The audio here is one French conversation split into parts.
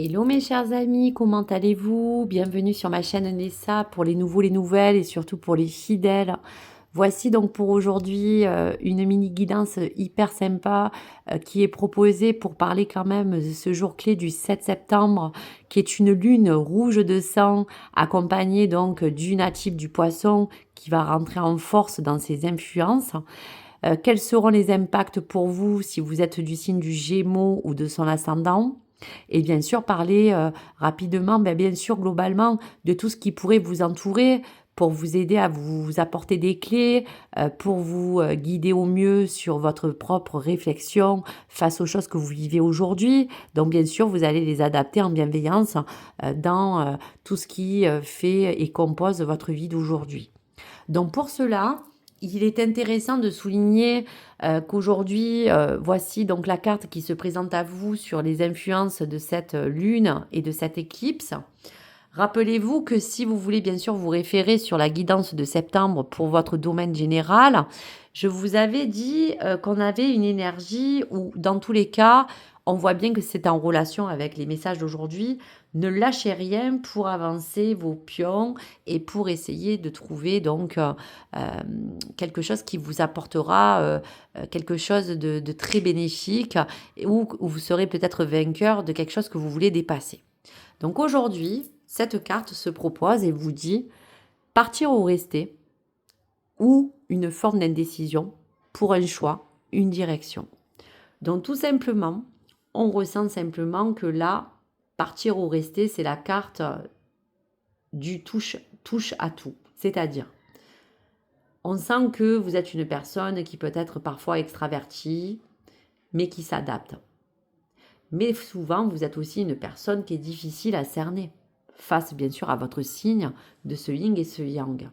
Hello mes chers amis, comment allez-vous? Bienvenue sur ma chaîne Nessa pour les nouveaux, les nouvelles et surtout pour les fidèles. Voici donc pour aujourd'hui une mini guidance hyper sympa qui est proposée pour parler quand même de ce jour clé du 7 septembre qui est une lune rouge de sang accompagnée donc du natif du poisson qui va rentrer en force dans ses influences. Quels seront les impacts pour vous si vous êtes du signe du Gémeaux ou de son ascendant? Et bien sûr, parler rapidement, bien sûr, globalement, de tout ce qui pourrait vous entourer pour vous aider à vous apporter des clés, pour vous guider au mieux sur votre propre réflexion face aux choses que vous vivez aujourd'hui. Donc, bien sûr, vous allez les adapter en bienveillance dans tout ce qui fait et compose votre vie d'aujourd'hui. Donc, pour cela, il est intéressant de souligner qu'aujourd'hui, voici donc la carte qui se présente à vous sur les influences de cette lune et de cette éclipse. Rappelez-vous que si vous voulez bien sûr vous référer sur la guidance de septembre pour votre domaine général, je vous avais dit qu'on avait une énergie où dans tous les cas, on voit bien que c'est en relation avec les messages d'aujourd'hui. Ne lâchez rien pour avancer vos pions et pour essayer de trouver donc quelque chose qui vous apportera quelque chose de très bénéfique où vous serez peut-être vainqueur de quelque chose que vous voulez dépasser. Donc aujourd'hui, cette carte se propose et vous dit partir ou rester ou une forme d'indécision pour un choix, une direction. Donc tout simplement, on ressent simplement que là, partir ou rester, c'est la carte du touche à tout. C'est-à-dire, on sent que vous êtes une personne qui peut être parfois extravertie, mais qui s'adapte. Mais souvent, vous êtes aussi une personne qui est difficile à cerner, face bien sûr à votre signe de ce yin et ce yang.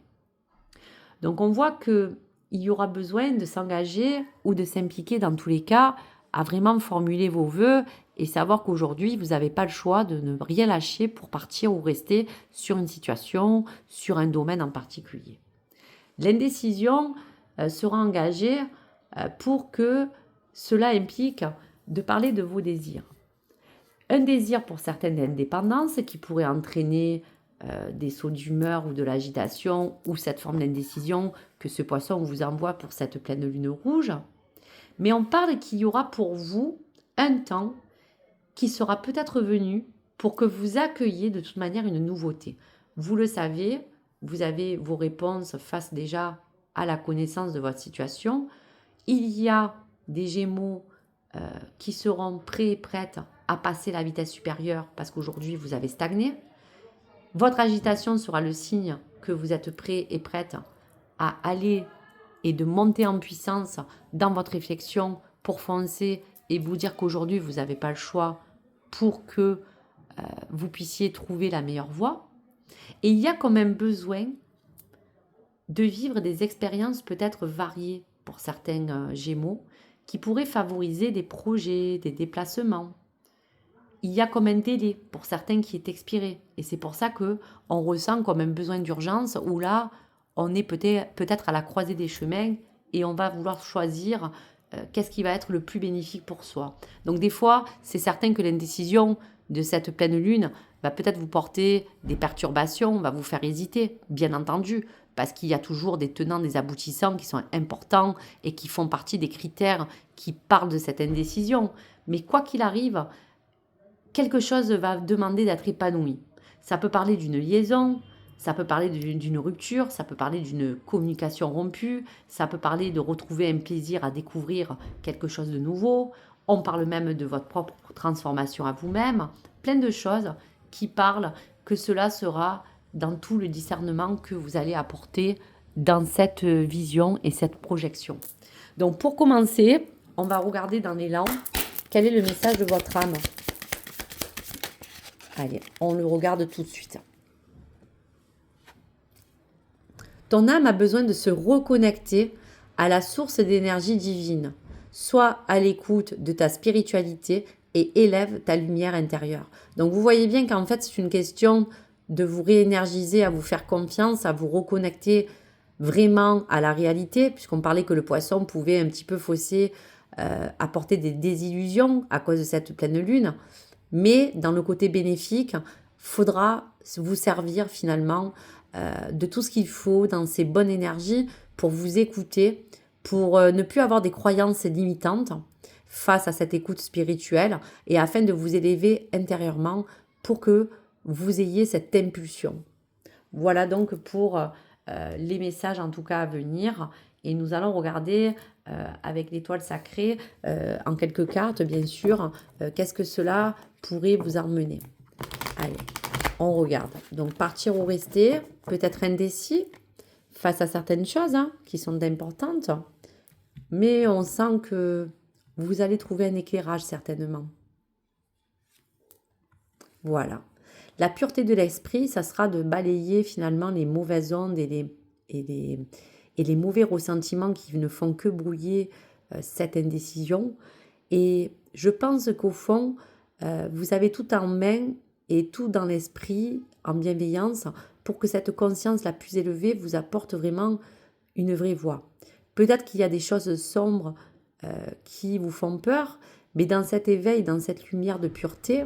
Donc on voit qu'il y aura besoin de s'engager ou de s'impliquer dans tous les cas à vraiment formuler vos vœux et savoir qu'aujourd'hui, vous n'avez pas le choix de ne rien lâcher pour partir ou rester sur une situation, sur un domaine en particulier. L'indécision sera engagée pour que cela implique de parler de vos désirs. Un désir pour certaines d'indépendance qui pourrait entraîner des sauts d'humeur ou de l'agitation ou cette forme d'indécision que ce poisson vous envoie pour cette pleine lune rouge. Mais on parle qu'il y aura pour vous un temps qui sera peut-être venu pour que vous accueilliez de toute manière une nouveauté. Vous le savez, vous avez vos réponses face déjà à la connaissance de votre situation. Il y a des Gémeaux qui seront prêts et prêtes à passer la vitesse supérieure parce qu'aujourd'hui vous avez stagné. Votre agitation sera le signe que vous êtes prêt et prête à aller et de monter en puissance dans votre réflexion pour foncer et vous dire qu'aujourd'hui vous n'avez pas le choix pour que vous puissiez trouver la meilleure voie. Et il y a quand même besoin de vivre des expériences peut-être variées pour certains Gémeaux qui pourraient favoriser des projets, des déplacements. Il y a comme un délai pour certains qui est expiré. Et c'est pour ça qu'on ressent comme un besoin d'urgence où là, on est peut-être à la croisée des chemins et on va vouloir choisir qu'est-ce qui va être le plus bénéfique pour soi. Donc des fois, c'est certain que l'indécision de cette pleine lune va peut-être vous porter des perturbations, va vous faire hésiter, bien entendu, parce qu'il y a toujours des tenants, des aboutissants qui sont importants et qui font partie des critères qui parlent de cette indécision. Mais quoi qu'il arrive, quelque chose va demander d'être épanoui. Ça peut parler d'une liaison, ça peut parler d'une rupture, ça peut parler d'une communication rompue, ça peut parler de retrouver un plaisir à découvrir quelque chose de nouveau. On parle même de votre propre transformation à vous-même. Plein de choses qui parlent que cela sera dans tout le discernement que vous allez apporter dans cette vision et cette projection. Donc pour commencer, on va regarder dans l'élan quel est le message de votre âme. Allez, on le regarde tout de suite. Ton âme a besoin de se reconnecter à la source d'énergie divine. Sois à l'écoute de ta spiritualité et élève ta lumière intérieure. Donc vous voyez bien qu'en fait c'est une question de vous réénergiser, à vous faire confiance, à vous reconnecter vraiment à la réalité, puisqu'on parlait que le poisson pouvait un petit peu fausser, apporter des désillusions à cause de cette pleine lune. Mais dans le côté bénéfique, faudra vous servir finalement de tout ce qu'il faut dans ces bonnes énergies pour vous écouter, pour ne plus avoir des croyances limitantes face à cette écoute spirituelle et afin de vous élever intérieurement pour que vous ayez cette impulsion. Voilà donc pour les messages en tout cas à venir. Et nous allons regarder avec l'étoile sacrée, en quelques cartes bien sûr, qu'est-ce que cela pourrait vous emmener. Allez, on regarde. Donc partir ou rester, peut-être indécis face à certaines choses qui sont importantes. Mais on sent que vous allez trouver un éclairage certainement. Voilà. La pureté de l'esprit, ça sera de balayer finalement les mauvaises ondes et les mauvais ressentiments qui ne font que brouiller cette indécision. Et je pense qu'au fond, vous avez tout en main et tout dans l'esprit, en bienveillance, pour que cette conscience la plus élevée vous apporte vraiment une vraie voie. Peut-être qu'il y a des choses sombres qui vous font peur, mais dans cet éveil, dans cette lumière de pureté,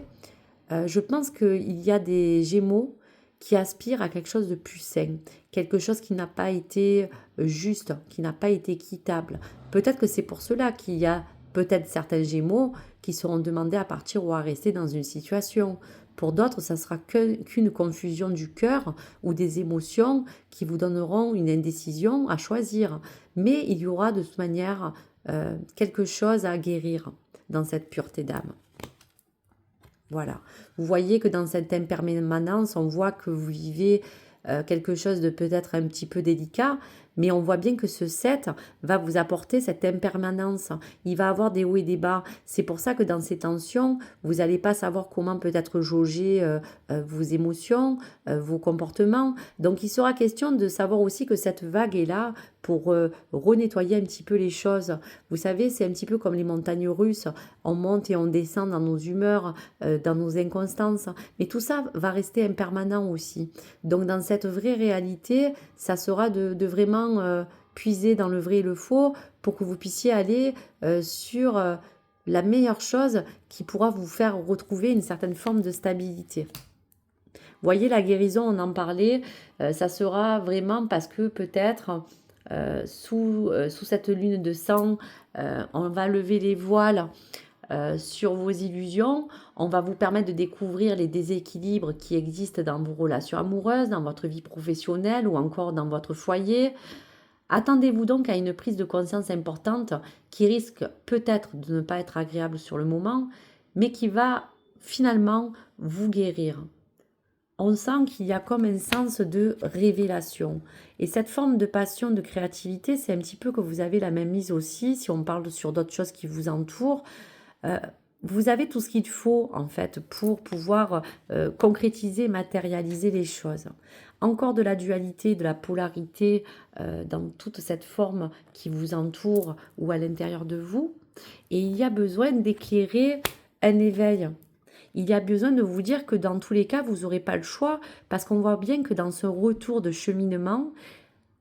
je pense qu'il y a des Gémeaux qui aspirent à quelque chose de plus sain, quelque chose qui n'a pas été juste, qui n'a pas été équitable. Peut-être que c'est pour cela qu'il y a peut-être certains Gémeaux qui seront demandés à partir ou à rester dans une situation. Pour d'autres, ça sera qu'une confusion du cœur ou des émotions qui vous donneront une indécision à choisir. Mais il y aura de toute manière quelque chose à guérir dans cette pureté d'âme. Voilà. Vous voyez que dans cette impermanence, on voit que vous vivez quelque chose de peut-être un petit peu délicat, mais on voit bien que ce 7 va vous apporter cette impermanence. Il va avoir des hauts et des bas. C'est pour ça que dans ces tensions, vous n'allez pas savoir comment peut-être jauger vos émotions, vos comportements. Donc il sera question de savoir aussi que cette vague est là pour renettoyer un petit peu les choses. Vous savez, c'est un petit peu comme les montagnes russes. On monte et on descend dans nos humeurs, dans nos inconstances. Mais tout ça va rester impermanent aussi. Donc dans cette vraie réalité, ça sera de vraiment puiser dans le vrai et le faux pour que vous puissiez aller sur la meilleure chose qui pourra vous faire retrouver une certaine forme de stabilité. Voyez, la guérison, on en parlait, ça sera vraiment parce que peut-être sous cette lune de sang, on va lever les voiles sur vos illusions, on va vous permettre de découvrir les déséquilibres qui existent dans vos relations amoureuses, dans votre vie professionnelle ou encore dans votre foyer. Attendez-vous donc à une prise de conscience importante qui risque peut-être de ne pas être agréable sur le moment, mais qui va finalement vous guérir. On sent qu'il y a comme un sens de révélation. Et cette forme de passion, de créativité, c'est un petit peu que vous avez la même mise aussi, si on parle sur d'autres choses qui vous entourent. Vous avez tout ce qu'il faut en fait pour pouvoir concrétiser, matérialiser les choses. Encore de la dualité, de la polarité dans toute cette forme qui vous entoure ou à l'intérieur de vous. Et il y a besoin d'éclairer un éveil. Il y a besoin de vous dire que dans tous les cas, vous n'aurez pas le choix parce qu'on voit bien que dans ce retour de cheminement,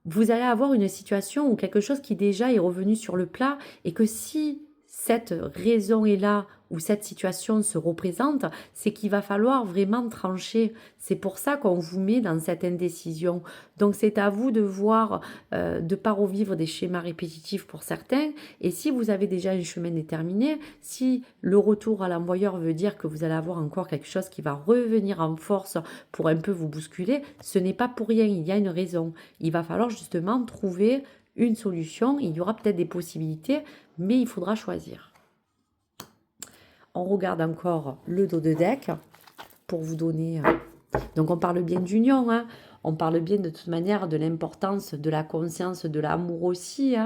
vous allez avoir une situation ou quelque chose qui déjà est revenu sur le plat et que si cette raison est là où cette situation se représente, c'est qu'il va falloir vraiment trancher. C'est pour ça qu'on vous met dans cette indécision. Donc c'est à vous de voir, de ne pas revivre des schémas répétitifs pour certains. Et si vous avez déjà un chemin déterminé, si le retour à l'envoyeur veut dire que vous allez avoir encore quelque chose qui va revenir en force pour un peu vous bousculer, ce n'est pas pour rien, il y a une raison. Il va falloir justement trouver une solution. Il y aura peut-être des possibilités, mais il faudra choisir. On regarde encore le dos de deck pour vous donner... Donc on parle bien d'union, on parle bien de toute manière de l'importance de la conscience, de l'amour aussi.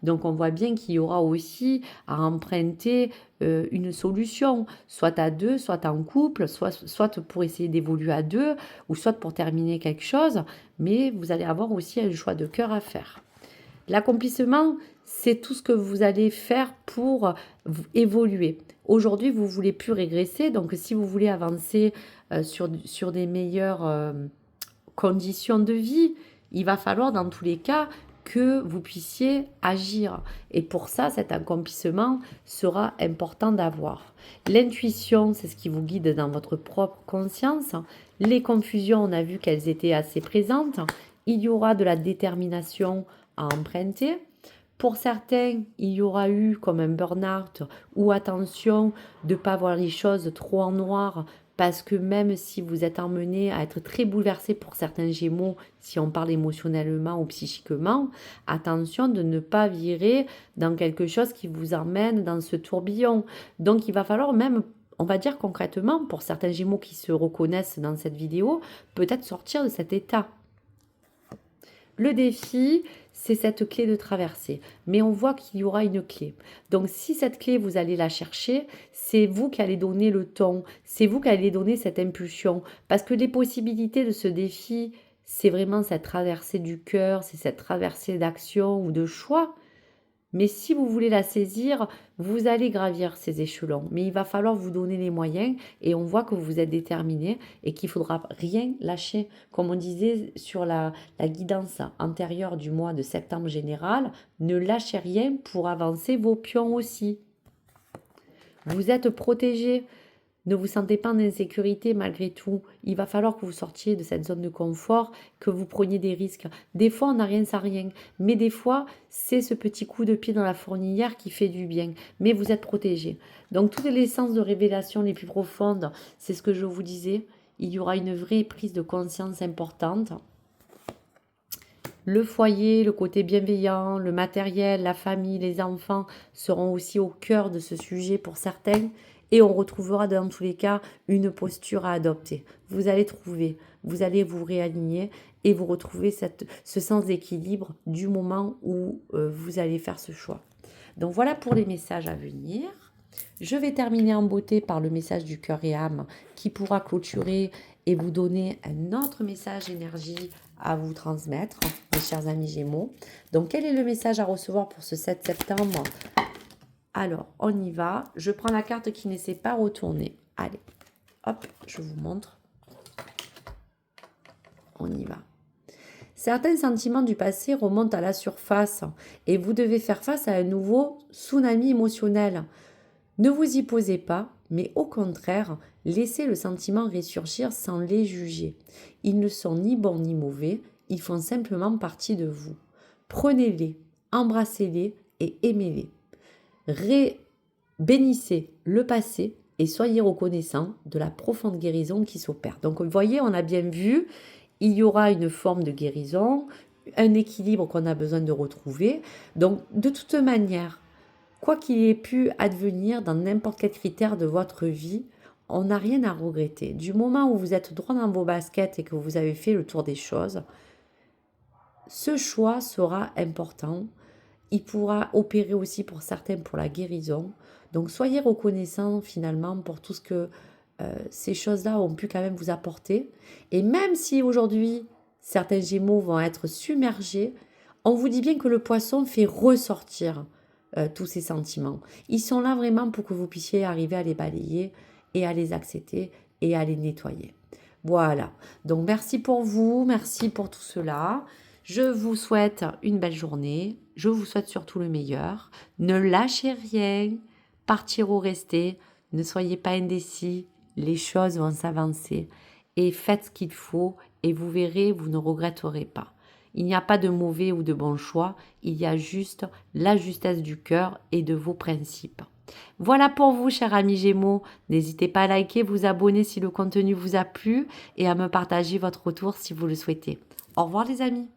Donc on voit bien qu'il y aura aussi à emprunter une solution, soit à deux, soit en couple, soit pour essayer d'évoluer à deux, ou soit pour terminer quelque chose, mais vous allez avoir aussi un choix de cœur à faire. L'accomplissement, c'est tout ce que vous allez faire pour évoluer. Aujourd'hui, vous ne voulez plus régresser, donc si vous voulez avancer sur des meilleures conditions de vie, il va falloir dans tous les cas que vous puissiez agir. Et pour ça, cet accomplissement sera important d'avoir. L'intuition, c'est ce qui vous guide dans votre propre conscience. Les confusions, on a vu qu'elles étaient assez présentes. Il y aura de la détermination à emprunter. Pour certains, il y aura eu comme un burn-out ou attention de ne pas voir les choses trop en noir parce que même si vous êtes emmené à être très bouleversé pour certains Gémeaux, si on parle émotionnellement ou psychiquement, attention de ne pas virer dans quelque chose qui vous emmène dans ce tourbillon. Donc il va falloir même, on va dire concrètement, pour certains Gémeaux qui se reconnaissent dans cette vidéo, peut-être sortir de cet état. Le défi, c'est cette clé de traversée. Mais on voit qu'il y aura une clé. Donc, si cette clé, vous allez la chercher, c'est vous qui allez donner le ton. C'est vous qui allez donner cette impulsion. Parce que les possibilités de ce défi, c'est vraiment cette traversée du cœur, c'est cette traversée d'action ou de choix. Mais si vous voulez la saisir, vous allez gravir ces échelons. Mais il va falloir vous donner les moyens et on voit que vous êtes déterminé et qu'il ne faudra rien lâcher. Comme on disait sur la guidance antérieure du mois de septembre général, ne lâchez rien pour avancer vos pions aussi. Vous êtes protégé. Ne vous sentez pas en insécurité malgré tout. Il va falloir que vous sortiez de cette zone de confort, que vous preniez des risques. Des fois, on n'a rien sans rien. Mais des fois, c'est ce petit coup de pied dans la fourmilière qui fait du bien. Mais vous êtes protégé. Donc, toutes les sens de révélation les plus profondes, c'est ce que je vous disais. Il y aura une vraie prise de conscience importante. Le foyer, le côté bienveillant, le matériel, la famille, les enfants seront aussi au cœur de ce sujet pour certains. Et on retrouvera dans tous les cas une posture à adopter. Vous allez trouver, vous allez vous réaligner et vous retrouver ce sens d'équilibre du moment où vous allez faire ce choix. Donc voilà pour les messages à venir. Je vais terminer en beauté par le message du cœur et âme qui pourra clôturer et vous donner un autre message énergie à vous transmettre, mes chers amis Gémeaux. Donc quel est le message à recevoir pour ce 7 septembre ? Alors, on y va. Je prends la carte qui ne s'est pas retournée. Allez, hop, je vous montre. On y va. Certains sentiments du passé remontent à la surface et vous devez faire face à un nouveau tsunami émotionnel. Ne vous y posez pas, mais au contraire, laissez le sentiment ressurgir sans les juger. Ils ne sont ni bons ni mauvais, ils font simplement partie de vous. Prenez-les, embrassez-les et aimez-les. Bénissez le passé et soyez reconnaissants de la profonde guérison qui s'opère. Donc, vous voyez, on a bien vu, il y aura une forme de guérison, un équilibre qu'on a besoin de retrouver. Donc, de toute manière, quoi qu'il ait pu advenir dans n'importe quel critère de votre vie, on n'a rien à regretter. Du moment où vous êtes droit dans vos baskets et que vous avez fait le tour des choses, ce choix sera important. Il pourra opérer aussi pour certains pour la guérison. Donc soyez reconnaissants finalement pour tout ce que ces choses-là ont pu quand même vous apporter. Et même si aujourd'hui certains Gémeaux vont être submergés, on vous dit bien que le poisson fait ressortir tous ces sentiments. Ils sont là vraiment pour que vous puissiez arriver à les balayer et à les accepter et à les nettoyer. Voilà. Donc merci pour vous, merci pour tout cela. Je vous souhaite une belle journée. Je vous souhaite surtout le meilleur. Ne lâchez rien. Partir ou rester. Ne soyez pas indécis. Les choses vont s'avancer. Et faites ce qu'il faut et vous verrez, vous ne regretterez pas. Il n'y a pas de mauvais ou de bon choix. Il y a juste la justesse du cœur et de vos principes. Voilà pour vous, chers amis Gémeaux. N'hésitez pas à liker, vous abonner si le contenu vous a plu et à me partager votre retour si vous le souhaitez. Au revoir les amis.